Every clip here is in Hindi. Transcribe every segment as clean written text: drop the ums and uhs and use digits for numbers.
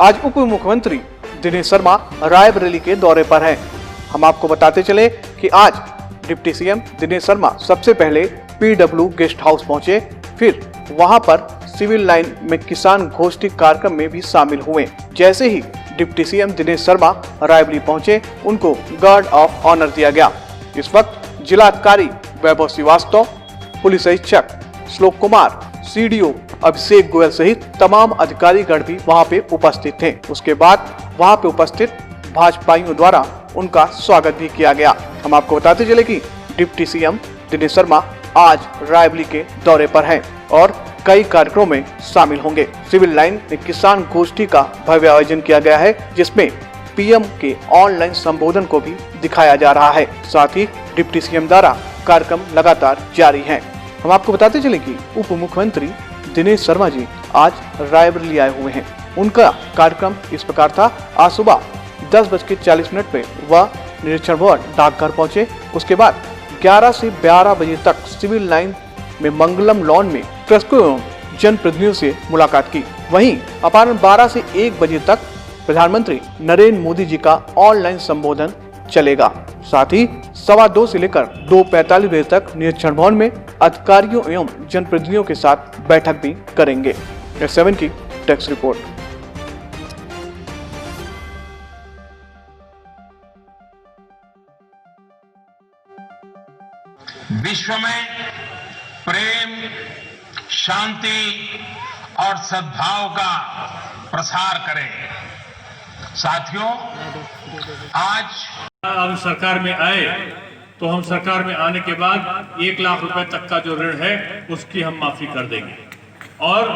आज उप मुख्यमंत्री दिनेश शर्मा रायबरेली के दौरे पर हैं। हम आपको बताते चले कि आज डिप्टी सीएम दिनेश शर्मा सबसे पहले PW गेस्ट हाउस पहुंचे, फिर वहां पर सिविल लाइन में किसान गोष्ठी कार्यक्रम में भी शामिल हुए। जैसे ही डिप्टी सीएम दिनेश शर्मा रायबरेली पहुंचे, उनको गार्ड ऑफ ऑनर दिया गया। इस वक्त जिलाधिकारी वैभव श्रीवास्तव, पुलिस अधीक्षक श्लोक कुमार, CDO अभिषेक गोयल सहित तमाम अधिकारीगण भी वहां पे उपस्थित थे। उसके बाद वहां पे उपस्थित भाजपाइयों द्वारा उनका स्वागत भी किया गया। हम आपको बताते चले कि डिप्टी सीएम दिनेश शर्मा आज रायबरेली के दौरे पर हैं और कई कार्यक्रमों में शामिल होंगे। सिविल लाइन में किसान गोष्ठी का भव्य आयोजन किया गया है, जिसमें PM के ऑनलाइन संबोधन को भी दिखाया जा रहा है। साथ ही डिप्टी सीएम द्वारा कार्यक्रम लगातार जारी है। हम आपको बताते चले कि उप मुख्यमंत्री दिनेश शर्मा जी आज रायबरेली आए हुए हैं। उनका कार्यक्रम इस प्रकार था। आज सुबह 10:40 पे वह निरीक्षण भवन डाकघर पहुंचे। उसके बाद 11 से 12 बजे तक सिविल लाइन में मंगलम लॉन में कृषकों एवं जनप्रतिनिधियों से मुलाकात की। वहीं अपराह्न 12 से 1 बजे तक प्रधानमंत्री नरेंद्र मोदी जी का ऑनलाइन संबोधन चलेगा। साथ ही 2:15 से लेकर 2:45 बजे तक निरीक्षण भवन में अधिकारियों एवं जनप्रतिनिधियों के साथ बैठक भी करेंगे। S7 की टेक्स्ट रिपोर्ट। विश्व में प्रेम, शांति और सद्भाव का प्रसार करें। साथियों, आज हम सरकार में आए तो हम सरकार में आने के बाद 1 लाख रुपए तक का जो ऋण है उसकी हम माफी कर देंगे। और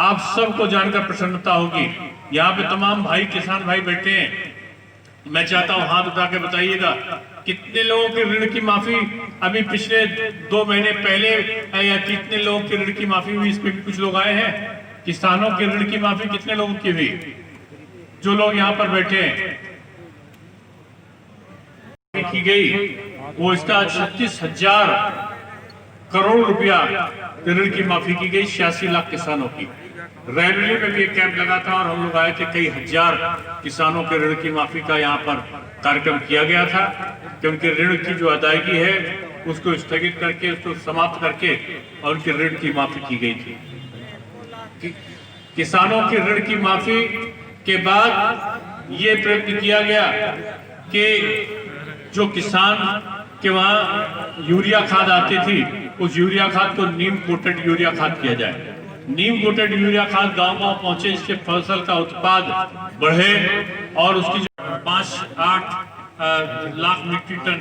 आप सबको जानकर प्रसन्नता होगी, यहाँ पे तमाम भाई किसान भाई बैठे हैं। मैं चाहता हूँ हाथ उठा के बताइएगा कितने लोगों के ऋण की माफी अभी पिछले 2 महीने पहले, या कितने लोगों के ऋण की माफी हुई। इसमें भी कुछ लोग आए हैं। किसानों के ऋण की माफी कितने लोगों की हुई? जो लोग यहाँ पर बैठे हैं की गई वो इसका 36,000 करोड़ रुपया ऋण की माफी की गई 86 लाख किसानों की। रायबरेली में भी एक कैंप लगा था और हम लोग आए थे। कई हजार किसानों के ऋण की माफी का यहाँ पर कार्यक्रम किया गया था कि उनके ऋण की जो अदायगी है उसको स्थगित करके, उसको समाप्त करके और उनके ऋण की माफी की गई थी। किसानों के ऋण की माफी के बाद ये प्रयत्न किया गया कि जो किसान के वहां यूरिया खाद आती थी, उस यूरिया खाद को नीम कोटेड यूरिया खाद किया जाए। नीम कोटेड यूरिया खाद गांव-गांव पहुंचे, इससे फसल का उत्पाद बढ़े और उसकी जो 5-8 लाख मीट्रिक टन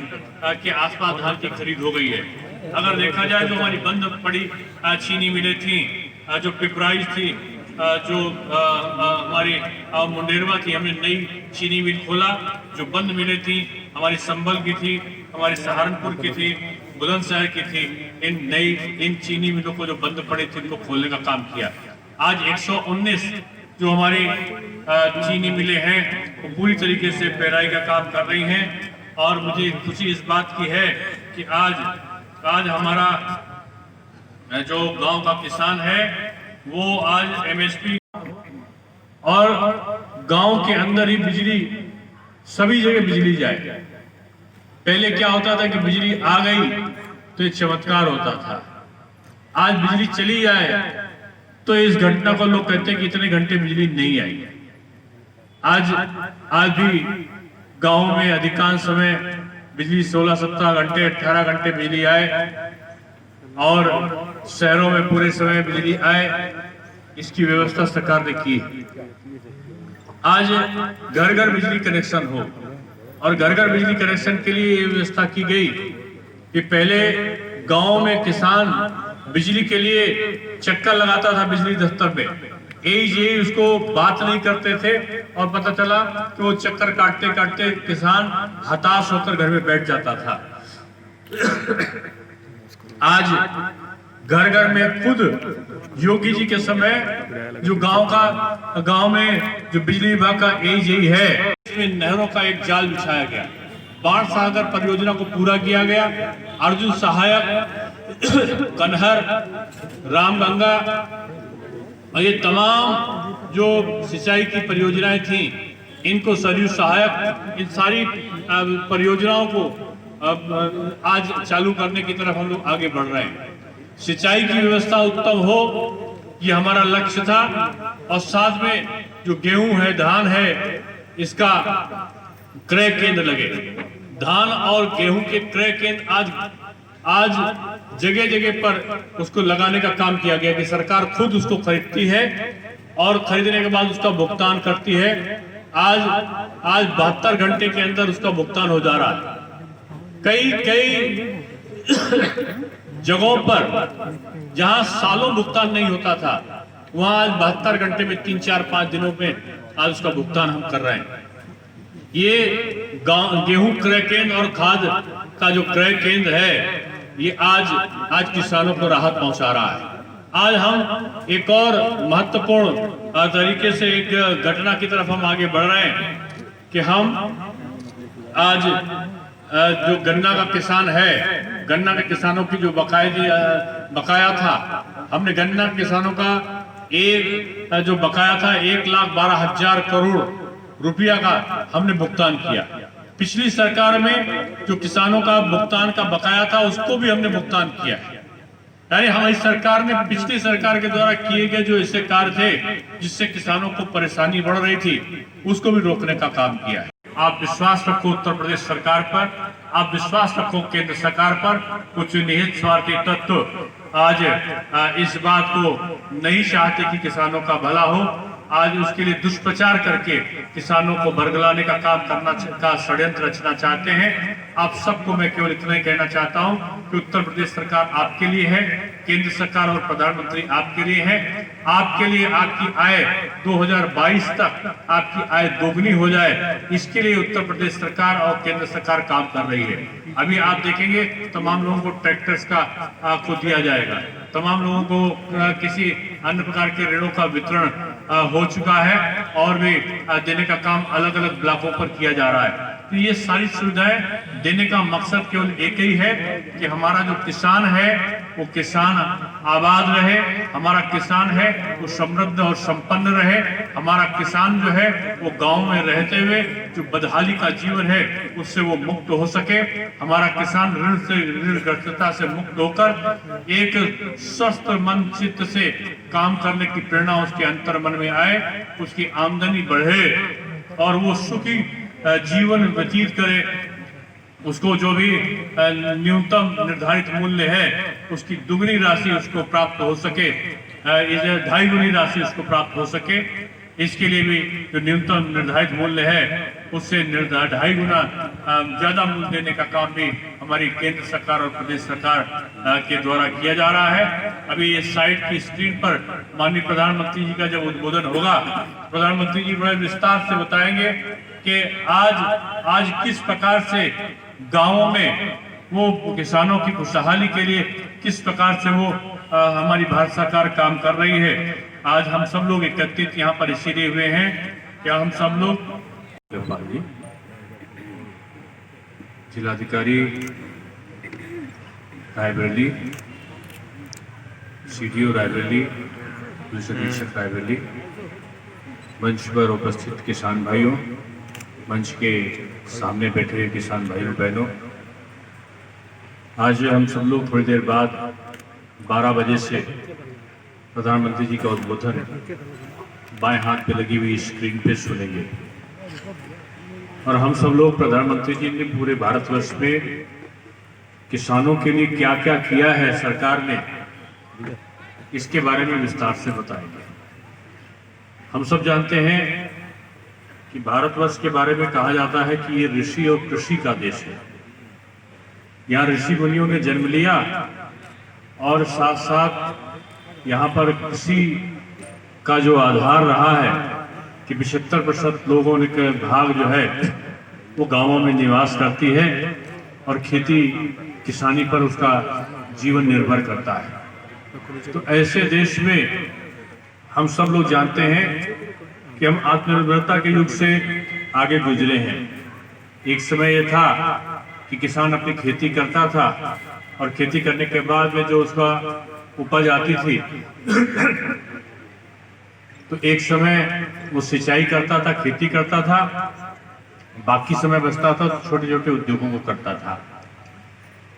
के आसपास धान की खरीद हो गई है। अगर देखा जाए तो हमारी बंद पड़ी चीनी मिलें थी, जो पिपराइज थी, जो हमारी मुंडेरवा थी, हमने नई चीनी मिल खोला। जो बंद मिलें थी हमारी संभल की थी, हमारी सहारनपुर की थी, बुलंदशहर की थी, इन चीनी मिलों को जो बंद पड़े थे इनको खोलने का काम किया। आज 119 जो हमारी चीनी मिलें हैं वो पूरी तरीके से पेराई का काम कर रही हैं। और मुझे खुशी इस बात की है कि आज हमारा जो गांव का किसान है वो आज MSP और गांव के अंदर ही बिजली, सभी जगह बिजली जाए। पहले क्या होता था कि बिजली आ गई तो एक चमत्कार होता था। आज बिजली चली जाए तो इस घटना को लोग कहते हैं कि इतने घंटे बिजली नहीं आई। आज भी गांव में अधिकांश समय बिजली 16-17 घंटे, 18 घंटे बिजली आए और शहरों में पूरे समय बिजली आए, इसकी व्यवस्था सरकार ने की। आज घर घर बिजली कनेक्शन हो और घर घर बिजली कनेक्शन के लिए ये व्यवस्था की गई कि पहले गांव में किसान बिजली के लिए चक्कर लगाता था बिजली दफ्तर में। यही उसको बात नहीं करते थे और पता चला कि वो चक्कर काटते काटते किसान हताश होकर घर में बैठ जाता था। आज घर घर में खुद योगी जी के समय जो गांव में जो बिजली विभाग का यही है, इसमें नहरों का एक जाल बिछाया गया। बाढ़ सागर परियोजना को पूरा किया गया। अर्जुन सहायक, कन्हर, रामगंगा और ये तमाम जो सिंचाई की परियोजनाएं थी, इनको सरयू सहायक, इन सारी परियोजनाओं को आज चालू करने की तरफ हम लोग आगे बढ़ रहे हैं। सिंचाई की व्यवस्था उत्तम हो, ये हमारा लक्ष्य था। और साथ में जो गेहूं है, धान है, इसका क्रय केंद्र लगे। धान और गेहूं के क्रय केंद्र आज जगह जगह पर उसको लगाने का काम किया गया कि सरकार खुद उसको खरीदती है और खरीदने के बाद उसका भुगतान करती है। आज 72 घंटे के अंदर उसका भुगतान हो जा रहा है। कई जगहों पर जहां सालों भुगतान नहीं होता था, वहां आज 72 घंटे में 3, 4, 5 दिनों में आज उसका भुगतान हम कर रहे हैं। ये गेहूं क्रय केंद्र और खाद का जो क्रय केंद्र है, ये आज किसानों को राहत पहुंचा रहा है। आज हम एक और महत्वपूर्ण तरीके से एक घटना की तरफ हम आगे बढ़ रहे हैं कि हम आज जो गन्ना का किसान है, गन्ना के किसानों की जो बकाया था, हमने गन्ना किसानों का जो बकाया था 1,12,000 करोड़ रुपया का हमने भुगतान किया। पिछली सरकार में जो किसानों का भुगतान का बकाया था, उसको भी हमने भुगतान किया है। यानी हमारी सरकार ने पिछली सरकार के द्वारा किए गए जो ऐसे कार्य थे जिससे किसानों को परेशानी बढ़ रही थी, उसको भी रोकने का काम किया है। आप विश्वास रखो उत्तर प्रदेश सरकार पर, आप विश्वास रखो केंद्र सरकार पर। कुछ निहित स्वार्थी तत्व आज इस बात को नहीं चाहते कि किसानों का भला हो। आज उसके लिए दुष्प्रचार करके किसानों को बरगलाने का काम करना का षड्यंत्र रचना चाहते हैं। आप सबको मैं केवल इतना ही कहना चाहता हूं कि उत्तर प्रदेश सरकार आपके लिए है, केंद्र सरकार और प्रधानमंत्री आपके लिए है। आपके लिए आपकी आय 2022 तक आपकी आय दोगुनी हो जाए, इसके लिए उत्तर प्रदेश सरकार और केंद्र सरकार काम कर रही है। अभी आप देखेंगे तमाम लोगों को ट्रैक्टर्स का आपको दिया जाएगा, तमाम लोगों को किसी अन्य प्रकार के ऋणों का वितरण हो चुका है और भी देने का काम अलग अलग ब्लॉकों पर किया जा रहा है। तो ये सारी सुविधाएं देने का मकसद केवल एक ही है कि हमारा जो किसान है वो किसान आबाद रहे, हमारा किसान है वो समृद्ध और संपन्न रहे, हमारा किसान जो है वो गांव में रहते हुए जो बदहाली का जीवन है उससे वो मुक्त हो सके। हमारा किसान ऋणग्रस्तता से मुक्त होकर एक स्वस्थ मन चित्त से काम करने की प्रेरणा उसके अंतर मन में आए, उसकी आमदनी बढ़े और वो सुखी जीवन व्यतीत करे। उसको जो भी न्यूनतम निर्धारित मूल्य है उसकी दुगनी राशि उसको प्राप्त हो सके, 2.5 गुनी राशि उसको प्राप्त हो सके। इसके लिए भी जो न्यूनतम निर्धारित मूल्य है उससे 2.5 गुना ज्यादा मूल्य देने का काम भी हमारी केंद्र सरकार और प्रदेश सरकार के द्वारा किया जा रहा है। अभी ये साइट की स्क्रीन पर माननीय प्रधानमंत्री जी का जब उद्बोधन होगा, प्रधानमंत्री जी बड़े विस्तार से बताएंगे कि आज किस प्रकार से गांवों में वो किसानों की खुशहाली के लिए किस प्रकार से वो हमारी भारत सरकार काम कर रही है। आज हम सब लोग एकत्रित यहाँ पर इसीलिए हुए हैं कि हम सब लोग जिलाधिकारी रायबरेली, CDO रायबरेली, पुलिस अधीक्षक रायबरेली, मंच पर उपस्थित किसान भाइयों, मंच के सामने बैठे हुए किसान भाइयों बहनों, आज हम सब लोग थोड़ी देर बाद 12 बजे से प्रधानमंत्री जी का उद्बोधन बाएं हाथ पे लगी हुई स्क्रीन पे सुनेंगे। और हम सब लोग प्रधानमंत्री जी ने पूरे भारतवर्ष में किसानों के लिए क्या क्या किया है सरकार ने, इसके बारे में विस्तार से बताएंगे। हम सब जानते हैं कि भारतवर्ष के बारे में कहा जाता है कि ये ऋषि और कृषि का देश है। यहाँ ऋषि मुनियों ने जन्म लिया और साथ साथ यहाँ पर कृषि का जो आधार रहा है कि 75% लोगों के भाग जो है वो गांवों में निवास करती है और खेती किसानी पर उसका जीवन निर्भर करता है। तो ऐसे देश में हम सब लोग जानते हैं कि हम आत्मनिर्भरता के युग से आगे गुजरे हैं। एक समय यह था कि किसान अपनी खेती करता था और खेती करने के बाद में जो उसका उपज आती थी तो एक समय वो सिंचाई करता था, खेती करता था, बाकी समय बचता था तो छोटे छोटे उद्योगों को करता था।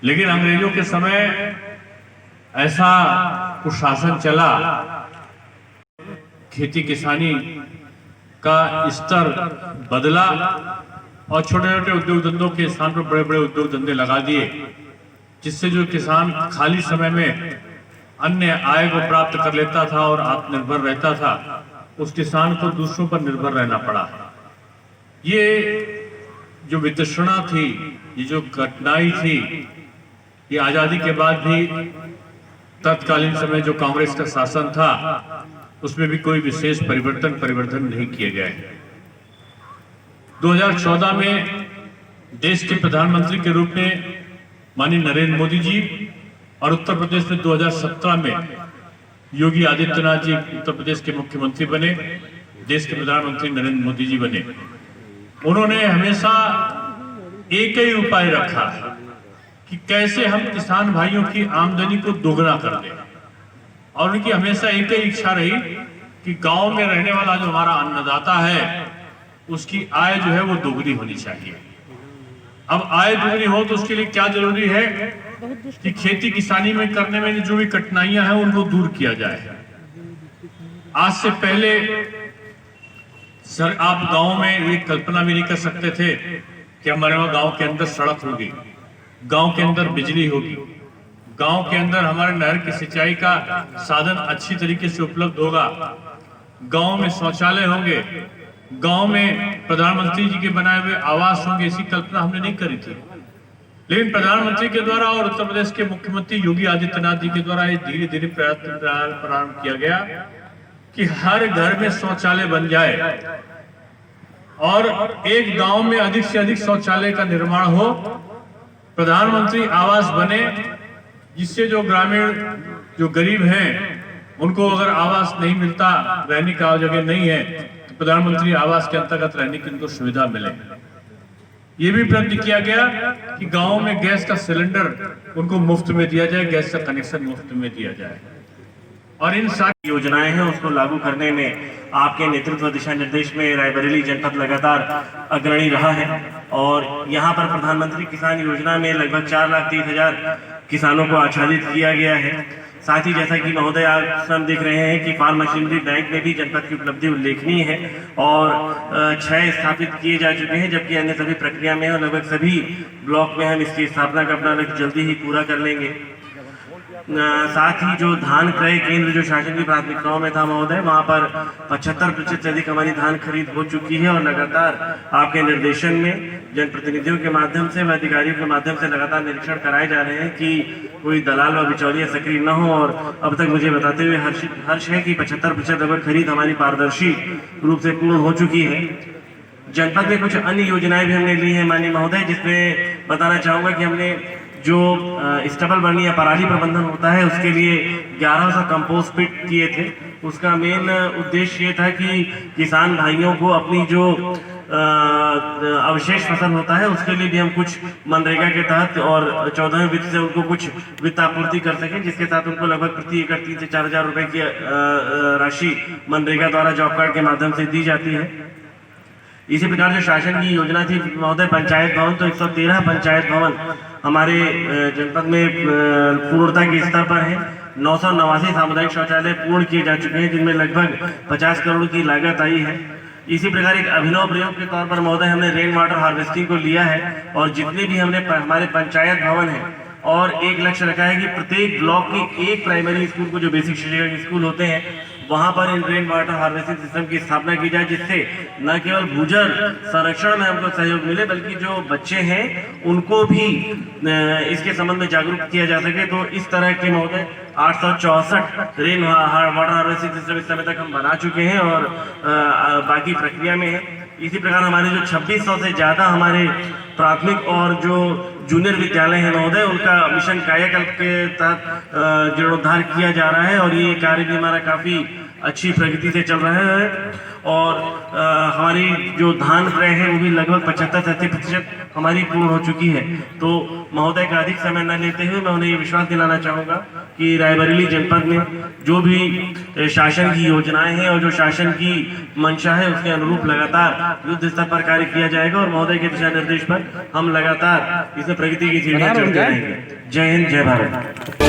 लेकिन अंग्रेजों के समय ऐसा कुछ शासन चला, खेती किसानी का स्तर बदला और छोटे छोटे उद्योग धंधों के स्थान पर बड़े बड़े उद्योग धंधे लगा दिए, जिससे जो किसान खाली समय में अन्य आय को प्राप्त कर लेता था और आत्मनिर्भर रहता था, उस किसान को दूसरों पर निर्भर रहना पड़ा। ये जो वितृष्णा थी, ये जो कठिनाई थी, ये आजादी के बाद भी तत्कालीन समय जो कांग्रेस का शासन था उसमें भी कोई विशेष परिवर्तन नहीं किए गए। 2014 में देश के प्रधानमंत्री के रूप में माननीय नरेंद्र मोदी जी और उत्तर प्रदेश में 2017 में योगी आदित्यनाथ जी उत्तर प्रदेश के मुख्यमंत्री बने, देश के प्रधानमंत्री नरेंद्र मोदी जी बने। उन्होंने हमेशा एक ही उपाय रखा कि कैसे हम किसान भाइयों की आमदनी को दोगुना कर दें, और उनकी हमेशा एक ही इच्छा रही कि गांव में रहने वाला जो हमारा अन्नदाता है उसकी आय जो है वो दोगुनी होनी चाहिए। अब आय दोगुनी हो तो उसके लिए क्या जरूरी है कि खेती किसानी में करने में जो भी कठिनाइयां हैं उनको दूर किया जाए। आज से पहले सर आप गांव में ये कल्पना भी नहीं कर सकते थे कि हमारे वहां गांव के अंदर सड़क होगी, गांव के अंदर बिजली होगी, गांव के अंदर हमारे नहर की सिंचाई का साधन अच्छी तरीके से उपलब्ध होगा, गांव में शौचालय होंगे, गांव में प्रधानमंत्री जी के बनाए हुए आवास होंगे। ऐसी कल्पना हमने नहीं करी थी, लेकिन प्रधानमंत्री के द्वारा और उत्तर प्रदेश के मुख्यमंत्री योगी आदित्यनाथ जी के द्वारा ये धीरे धीरे प्रारंभ किया गया कि हर घर में शौचालय बन जाए और एक गांव में अधिक से अधिक शौचालय का निर्माण हो, प्रधानमंत्री आवास बने, जिससे जो ग्रामीण जो गरीब हैं उनको अगर आवास नहीं मिलता, रहने का जगह नहीं है, तो प्रधानमंत्री आवास के अंतर्गत रहने की उनको सुविधा मिले। ये भी प्रतिज्ञा किया गया कि गांव में गैस का सिलेंडर उनको मुफ्त में दिया जाए, गैस का कनेक्शन मुफ्त में दिया जाए। और इन सारी योजनाएं हैं उसको लागू करने में आपके नेतृत्व दिशा निर्देश में रायबरेली जनपद लगातार अग्रणी रहा है और यहाँ पर प्रधानमंत्री किसान योजना में लगभग 4,30,000 किसानों को आच्छादित किया गया है। साथ ही जैसा कि महोदय आप सब देख रहे हैं कि फार्म मशीनरी बैंक में भी जनपद की उपलब्धि उल्लेखनीय है और 6 स्थापित किए जा चुके हैं, जबकि अन्य सभी प्रक्रिया में और लगभग सभी ब्लॉक में हम इसकी स्थापना का अपना लक्ष्य जल्दी ही पूरा कर लेंगे। साथ ही जो धान क्रय केंद्र जो शासन की प्राथमिकताओं में था महोदय, वहां पर 75% से अधिक हमारी धान खरीद हो चुकी है और लगातार आपके निर्देशन में जनप्रतिनिधियों के माध्यम से व अधिकारियों के माध्यम से लगातार निरीक्षण कराए जा रहे हैं कि कोई दलाल व बिचौलिया सक्रिय न हो। और अब तक मुझे बताते हुए हर्ष है कि 75% लगभग खरीद हमारी पारदर्शी रूप से पूर्ण हो चुकी है। जनपद में कुछ अन्य योजनाएं भी हमने ली है माननीय महोदय, जिसमें बताना चाहूंगा कि हमने जो स्टबल बर्नी या पराली प्रबंधन होता है उसके लिए 1100 कंपोस्ट पिट किए थे। उसका मेन उद्देश्य ये था कि किसान भाइयों को अपनी जो अवशेष फसल होता है उसके लिए भी हम कुछ मनरेगा के तहत और 14वें वित्त से उनको कुछ वित्त आपूर्ति कर सकें, जिसके साथ उनको लगभग प्रति एकड़ 3 से 4,000 रुपए की राशि मनरेगा द्वारा जॉब कार्ड के माध्यम से दी जाती है। इसी प्रकार जो शासन की योजना थी महोदय पंचायत भवन, तो 113 पंचायत भवन हमारे जनपद में पूर्णता के स्तर पर है। 989 सामुदायिक शौचालय पूर्ण किए जा चुके हैं, जिनमें लगभग 50 करोड़ की लागत आई है। इसी प्रकार एक अभिनव प्रयोग के तौर पर महोदय हमने रेन वाटर हार्वेस्टिंग को लिया है और जितने भी हमने हमारे पंचायत भवन है और एक लक्ष्य रखा है कि प्रत्येक ब्लॉक के एक प्राइमरी स्कूल को जो बेसिक शिक्षा के स्कूल होते हैं वहां पर इन रेन वाटर हार्वेस्टिंग सिस्टम की स्थापना की जाए, जिससे न केवल भूजल संरक्षण में हमको सहयोग मिले बल्कि जो बच्चे हैं उनको भी इसके संबंध में जागरूक किया जा सके। तो इस तरह के महोदय 864 रेन वाटर हार्वेस्टिंग सिस्टम इस समय तक हम बना चुके हैं और बाकी प्रक्रिया में है। इसी प्रकार हमारे जो 2600 से ज्यादा हमारे प्राथमिक और जो जूनियर विद्यालय है महोदय, उनका मिशन कायाकल्प के तहत जीर्णोद्धार किया जा रहा है और ये कार्य भी हमारा काफी अच्छी प्रगति से चल रहा है और हमारी जो धान क्रय है वो भी लगभग 75-80% हमारी पूर्ण हो चुकी है। तो महोदय का अधिक समय न लेते हुए मैं उन्हें ये विश्वास दिलाना चाहूँगा कि रायबरेली जनपद में जो भी शासन की योजनाएं हैं और जो शासन की मंशा है उसके अनुरूप लगातार युद्ध स्तर पर कार्य किया जाएगा और महोदय के दिशा निर्देश पर हम लगातार इसमें प्रगति की सीढ़ियां चढ़ते रहेंगे। जय हिंद, जय भारत।